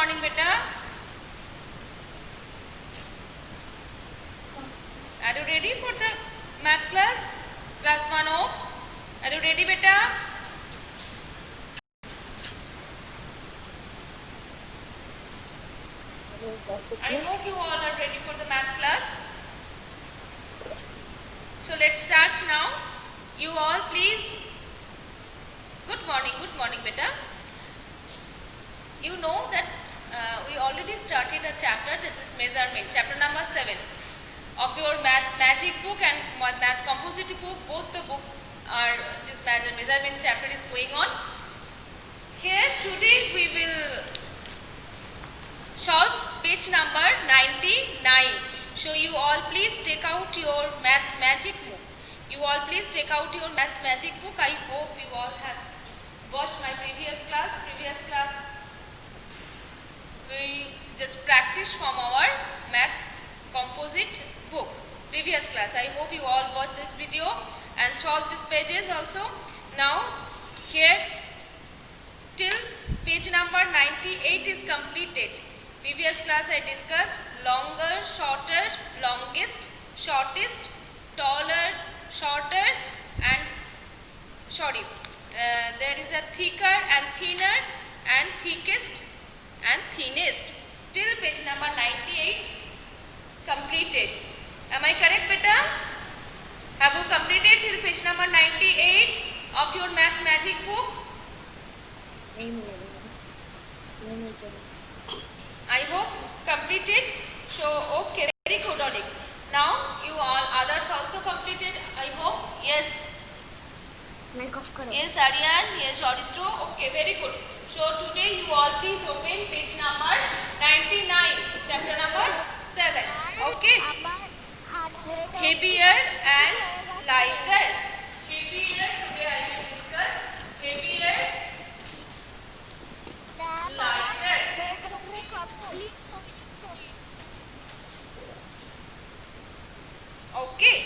morning, beta. Are you ready for the math class? Class 1O. Are you ready, beta? I hope you all are ready for the math class. So let's start now. You all please. Good morning, beta. You know that we already started a chapter, this is measurement, chapter number 7 of your math magic book and math composite book. Both the books are, this measurement chapter is going on. Here today we will solve page number 99. So you all please take out your math magic book. You all please take out your math magic book. I hope you all have watched my previous class. We just practiced from our math composite book. Previous class. I hope you all watched this video and solved these pages also. Now here till page number 98 is completed. Previous class I discussed longer, shorter, longest, shortest, taller, shorter and there is a thicker and thinner and thickest and thinnest till page number 98 completed. Am I correct, beta? Have you completed till page number 98 of your math magic book? I hope completed. So okay, very good, Odik. Now you all others also completed. I hope. Yes. Yes, Aryan. Yes, Auditro. Okay, very good. So today you all please open page number 99, chapter number 7. Okay. Heavier and lighter. Heavier. Today I will discuss heavier, lighter. Okay.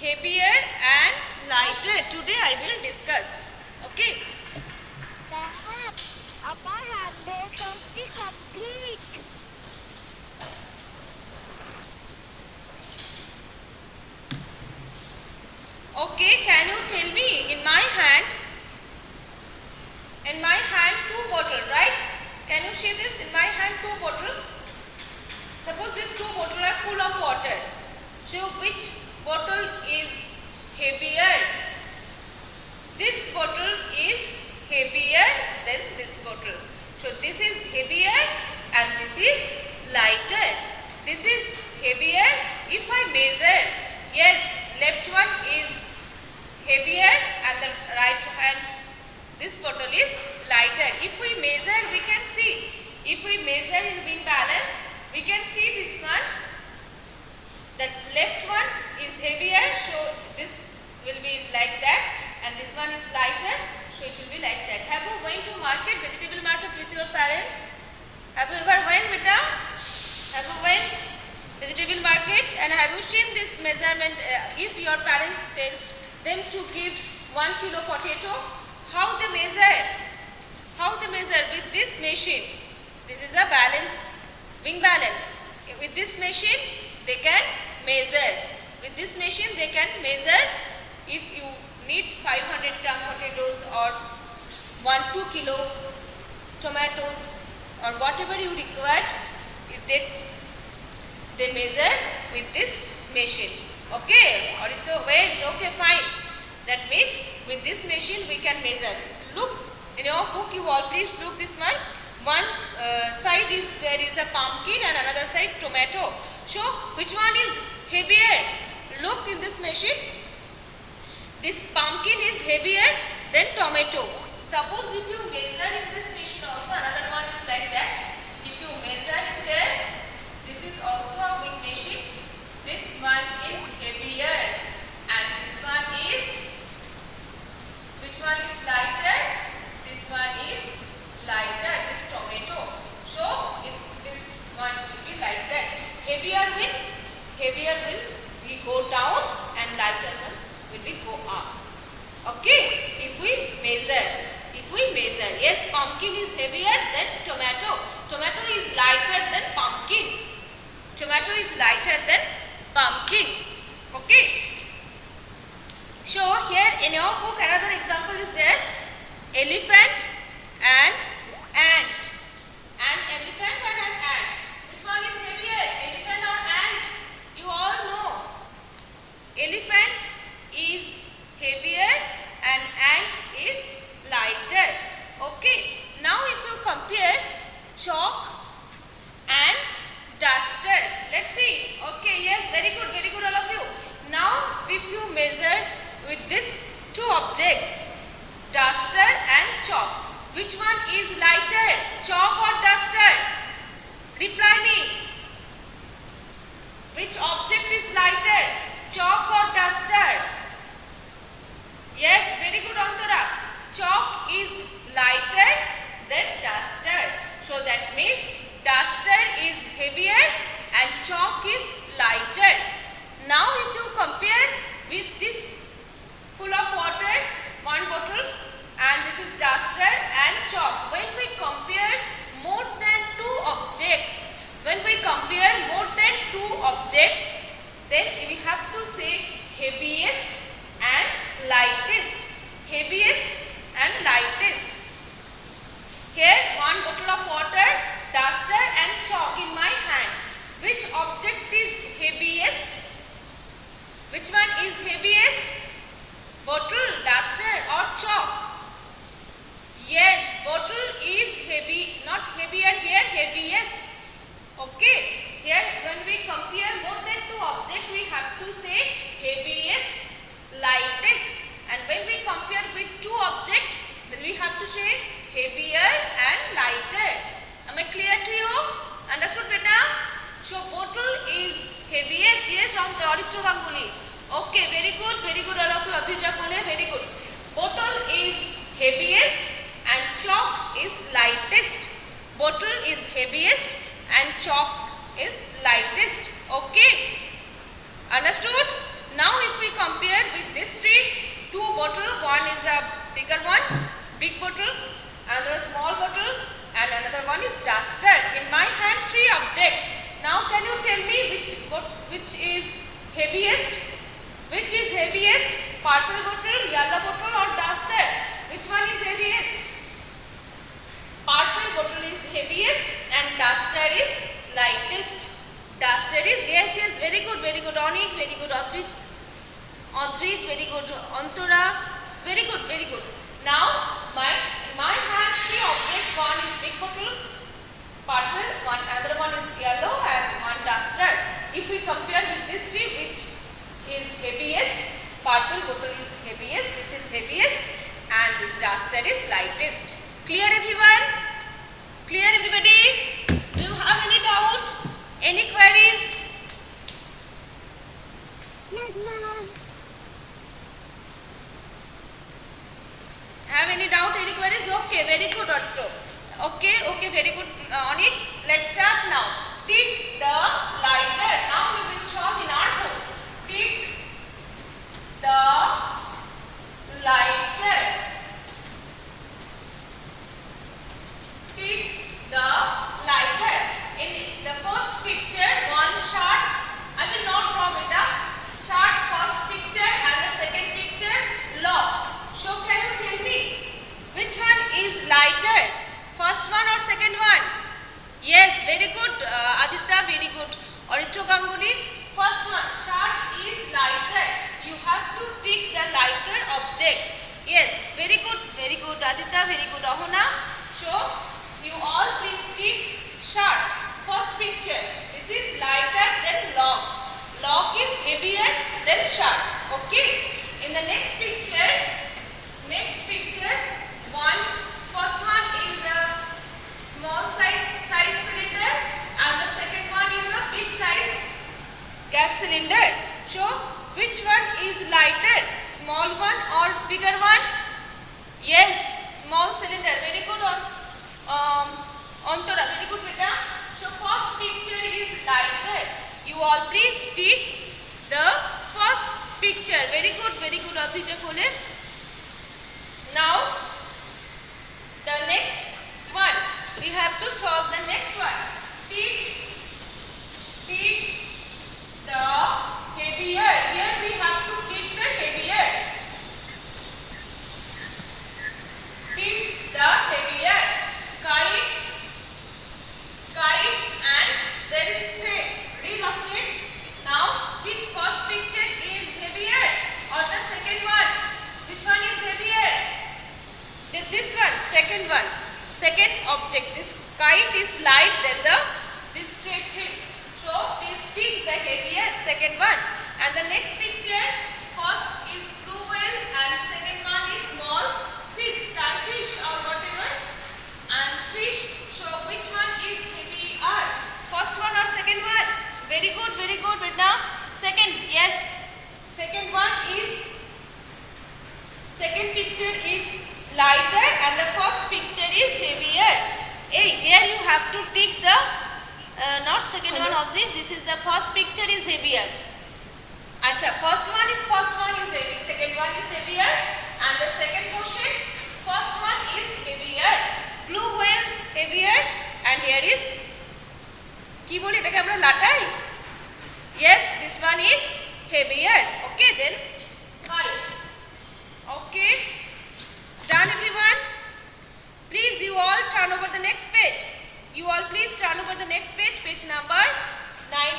Heavier and lighter. Today I will discuss. Okay. Okay, can you tell me, in my hand two bottle, right? Can you see this? In my hand two bottle. Suppose these two bottles are full of water. So which bottle is heavier? This bottle is heavier than this bottle. So this is heavier and this is lighter. This is heavier. If I measure, yes, left one is heavier and the right hand, this bottle is lighter. If we measure, we can see. If we measure in wing balance, we can see this one. The left one is heavier, so this will be like that, and this one is lighter, so it will be like that. Have you went to market, vegetable market with your parents? Have you ever went, beta? Have you went vegetable market and have you seen this measurement? If your parents tell them to give 1 kilo potato, how they measure? How they measure? With this machine. This is a balance, wing balance. With this machine, they can measure. With this machine, they can measure if you need 500 gram potatoes or 1-2 kilo tomatoes or whatever you require, they measure with this machine. Okay, or wait, okay, fine. That means with this machine we can measure. Look, in your book you all please look this one. One side is there is a pumpkin and another side tomato. So which one is heavier? Look in this machine. This pumpkin is heavier than tomato. Suppose if you measure in this machine also, another one is like that. If you measure it there, this is also a wing machine. This one is heavier and this one is, which one is lighter? This one is lighter, this tomato. So this one will be like that. Heavier will be go down and lighter one will be go up. Okay, if we measure, yes, pumpkin is heavier than tomato. is lighter than pumpkin. Okay. So here in your book another example is there. Elephant and ant. An elephant and an ant. Which one is heavier? Elephant or ant? You all know. Elephant is heavier and ant is lighter. Okay. Now if you compare chalk and duster. Let's see. Okay. Yes. Very good. Very good all of you. Now if you measure with this two objects, duster and chalk, which one is lighter, chalk or duster? Reply me. Which object is lighter, chalk or duster? Yes, very good Antara. Chalk is lighter than duster. So that means duster is heavier and chalk is lighter. Now if you compare with this full of water, one bottle, and this is duster and chalk. When we compare more than two objects, then we have to say heaviest and lightest. Heaviest and lightest. Here one bottle of water, duster and chalk in my hand. Which object is heaviest? Which one is heaviest? Bottle, duster or chalk? Yes, bottle is heavy, not heavier here, heaviest. Okay, here when we compare more than two objects, we have to say heaviest, lightest. And when we compare with two objects, then we have to say heavier and lighter. Am I clear to you? Understood, beta? So bottle is heaviest. Yes, Aditya Ganguly. Okay, very good, all of you, Aditya Kole, very good. Bottle is heaviest and chalk is lightest. Bottle is heaviest and chalk is lightest. Okay, understood? Now if we compare with these two bottles, one is a bigger one, big bottle, another small bottle, and another one is duster. In my hand, three objects. Now can you tell me which is heaviest? Which is heaviest? Purple bottle, yellow bottle or duster? Which one is heaviest? Purple bottle is heaviest and duster is lightest. Duster is, yes, very good, Onik, very good, Andrij, very good, Antura, very good. Now, in my hand, three objects, one is big bottle, purple, another one is yellow and one duster. If we compare with these three, which is heaviest? Purple bottle is heaviest, this is heaviest and this duster is lightest. Clear everyone? Clear everybody? Do you have any doubt? Any queries? Have any doubt, any queries? Okay, very good Aditya. Okay, very good Onik. Let's start now. Take the lighter. Now we will solve in our book. Take the lighter. Take the lighter. In the first picture, one shot. I will not draw it up. Shot first picture and the second picture long. So can you tell me which one is lighter? First one or second one? Yes, very good Aditya, very good. Aditya Ganguly, first one, shot is lighter. You have to take the lighter object. Yes, very good Aditya, very good Ahuna. So you all please take short. First picture, this is lighter than long. Long is heavier than short. Okay. In the next picture, first one is a small size cylinder and the second one is a big size gas cylinder. So which one is lighter? Small one or bigger one? Yes, small cylinder. Very good Antara, very good beta. So first picture is lighter. You all please take the first picture. Very good Aditya Kole. Now the next one, we have to solve the next one. Take the heavier. Here we have to tick the heavier. Tick the heavier. Kite, kite, and there is thread. Reel of thread. Now, which first picture is heavier or the second one? Which one is heavier? This one, second one. Second object. This kite is light than this thread reel. So, this tick the heavier, second one. And the next picture, first is blue whale and second one is small fish, starfish or whatever. And fish. So, which one is heavier? First one or second one? Very good, Vidna. Second, yes. Second one is, second picture is lighter and the first picture is heavier. Hey, here you have to tick the not second one object. This is the first picture is heavier. Acha, first one is heavy, second one is heavier, and the second question, first one is heavier. Blue whale heavier, and here is ki bole etake amra latai. Yes, this one is heavier. Okay, then kite. Okay, done everyone. Please you all turn over the next page. You all please turn over the next page, page number 100.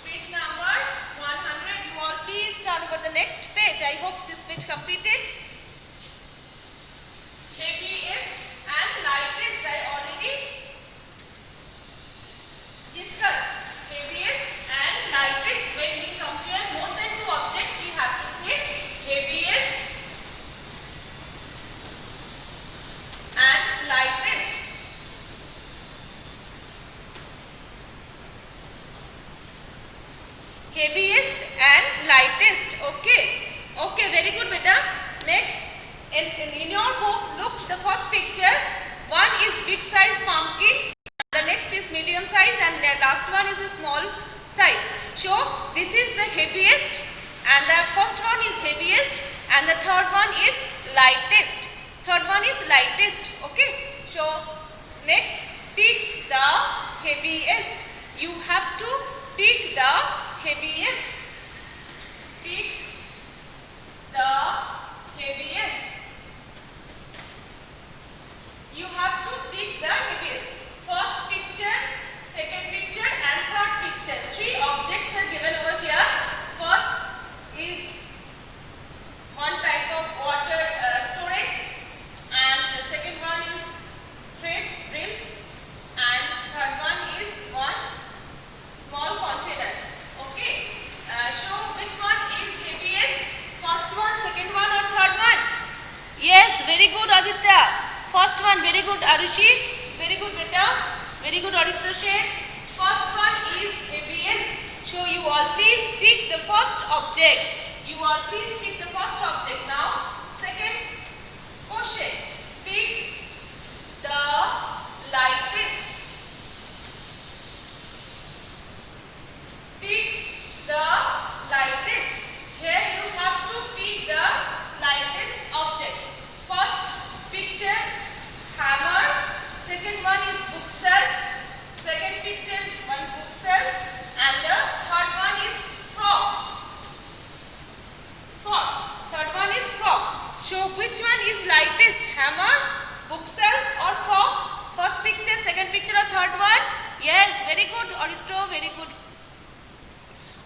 Page number 100. You all please turn over the next page. I hope this page completed. Heaviest and lightest I already discussed. Heaviest and lightest. When we compare more than two objects, we have to say heaviest and lightest. Heaviest and lightest. Okay, very good beta. Next, in your book, look the first picture. One is big size pumpkin, the next is medium size, and the last one is a small size. So this is the heaviest, and the first one is heaviest, and the third one is lightest. Third one is lightest. Okay. So next, tick the heaviest. You have to tick the heaviest. Tick the heaviest. You have to tick the heaviest. First picture, second picture, and third picture. Three objects are given over here. First is one type of water storage, and the second one is thread reel, and third one is one small container. Okay. So which one is heaviest? First one, second one, or third one? Yes, very good Aditya. First one, very good Arushi. Very good beta. Very good Aditya Shet. First one is heaviest. So you all please tick the first object. You all please tick the first object. Now, second question. Tick the lightest. Tick the lightest. Here you have to tick the lightest object. First picture, hammer. Second one is bookshelf. Second picture, one bookshelf. And the third one is frog. Frog. Third one is frog. So which one is lightest? Hammer, bookshelf, or frog? First picture, second picture, or third one? Yes, very good Aritro, very good.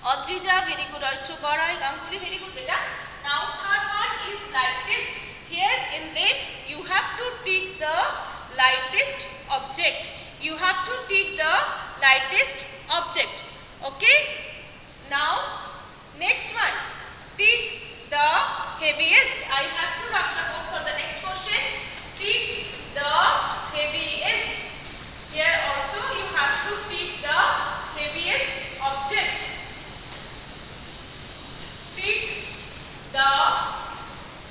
Adrija, very good. Archo Garai, Ganguly, very good beta. Now third one is lightest. Here in them you have to tick the lightest object. You have to tick the lightest object. Okay. Now next one. Tick the heaviest. I have to wrap the book for the next question. Tick the heaviest. Here also you have to tick the heaviest object.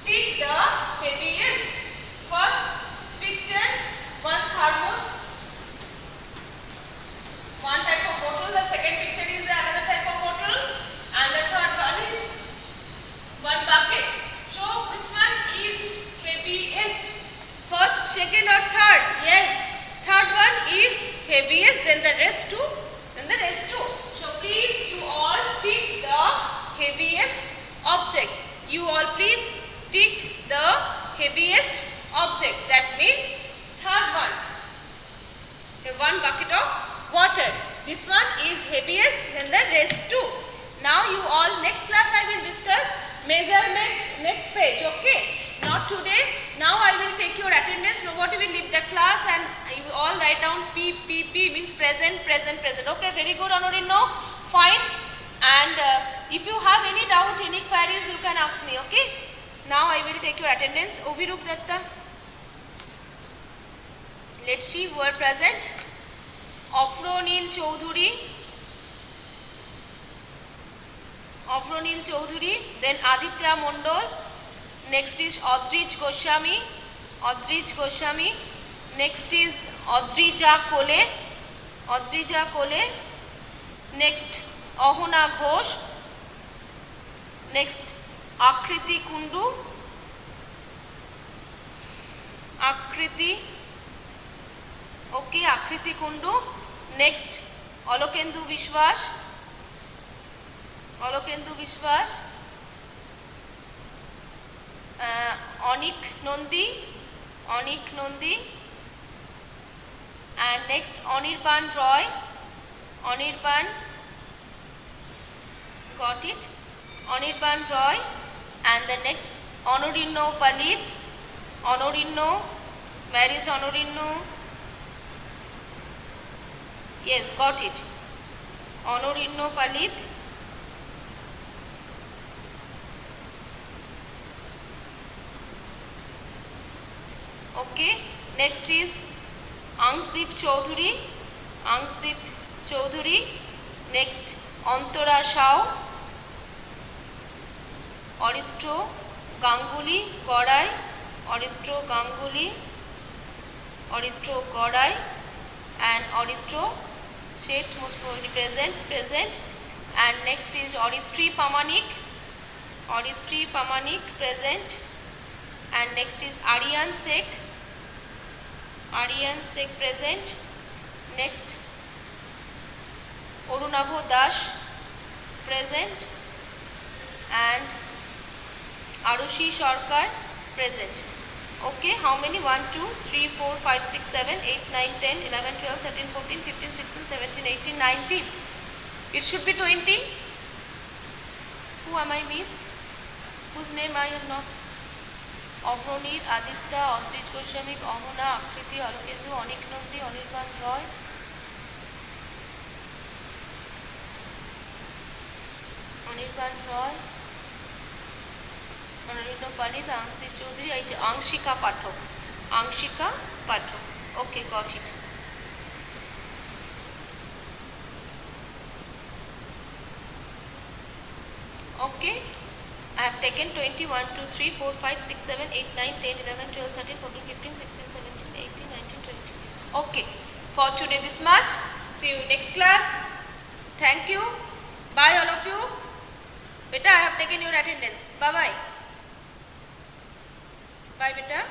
Tick the heaviest. First picture, one thermos, one type of bottle. The second picture is another type of bottle, and the third one is one bucket. So which one is heaviest? First, second, or third? Yes, third one is heaviest. Then the rest two. So please you all tick the heaviest object. You all please tick the heaviest object. That means third one. One bucket of water. This one is heaviest than the rest two. Now you all, next class I will discuss measurement, next page, okay? Not today. Now I will take your attendance. Nobody will leave the class and you all write down P means present, present, present. Okay, very good, Honorinno. Fine. And if you have any doubt, any queries, you can ask me, okay? Now I will take your attendance. Ovirup Datta. Let's see who are present. Afronil Choudhury. Afronil Choudhury. Then Aditya Mondol. Next is Adrij Goswami. Adrij Goswami. Next is Adrija Kole. Adrija Kole. Next Ahona Ghosh. Next Akriti Kundu. Akriti. Okay, Akriti Kundu. Next Alokendu Vishwas. Alokendu Vishwas. Onik Nondi. Onik Nondi. And next Anirban Roy. Anirban. Got it? Anirban Roy. And the next Honorinno Palit. Honorinno. Where is Honorinno? Yes, got it. Honorinno Palit. Okay. Next is Angsdeep Choudhury. Angsdeep Choudhury. Next Antara Shao. Aritro Ganguly Gorai. Aritro Ganguly. Aritro Gorai. And Aritro Shet most probably present. And next is Aritri Pamanik. Aritri Pamanik present. And next is Aryan Sheikh. Aryan Sheikh present. Next Orunabho Das present. And Arushi Sarkar present. Okay, how many? 1, 2, 3, 4, 5, 6, 7, 8, 9, 10, 11, 12, 13, 14, 15, 16, 17, 18, 19. It should be 20. Who am I miss? Whose name I have not? Afronir, Aditya, Adrij Goswami, Ahona, Akriti, Alokendu, Onik Nondi, Anirban Roy. Anirban Roy. Honorinno Palit, Angsdeep Choudhury, Angshika Pathak. Angshika Pathak. Okay, got it. Okay. I have taken 20, 1, 2, 3, 4, 5, 6, 7, 8, 9, 10, 11, 12, 13, 14, 15, 16, 17, 18, 19, 20. Okay. For today this much. See you next class. Thank you. Bye all of you. Beta, I have taken your attendance. Bye-bye. Bye beta.